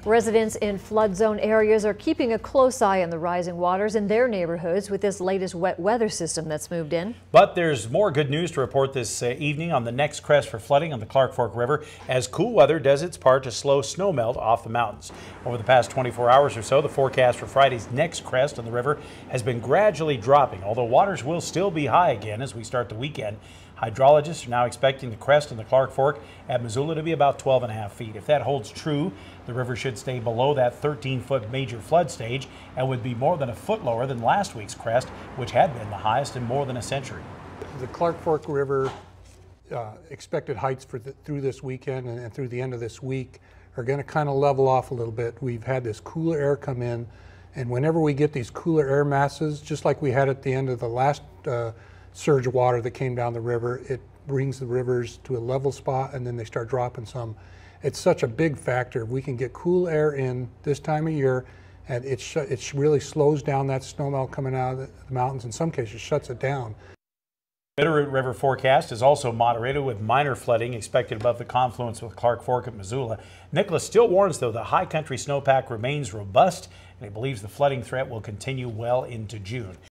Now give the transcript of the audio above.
Residents in flood zone areas are keeping a close eye on the rising waters in their neighborhoods with this latest wet weather system that's moved in. But there's more good news to report this evening on the next crest for flooding on the Clark Fork River as cool weather does its part to slow snowmelt off the mountains. Over the past 24 hours or so, the forecast for Friday's next crest on the river has been gradually dropping, although waters will still be high again as we start the weekend. Hydrologists are now expecting the crest in the Clark Fork at Missoula to be about 12.5 feet. If that holds true, the river should stay below that 13-foot major flood stage and would be more than a foot lower than last week's crest, which had been the highest in more than a century. The Clark Fork River expected heights through this weekend and through the end of this week are going to kind of level off a little bit. We've had this cooler air come in, and whenever we get these cooler air masses, just like we had at the end of the last surge of water that came down the river, it brings the rivers to a level spot and then they start dropping some. It's such a big factor. If we can get cool air in this time of year, and it really slows down that snowmelt coming out of the mountains, in some cases shuts it down. Bitterroot River forecast is also moderated with minor flooding expected above the confluence with Clark Fork at Missoula. Nicholas still warns, though, the high country snowpack remains robust, and he believes the flooding threat will continue well into June.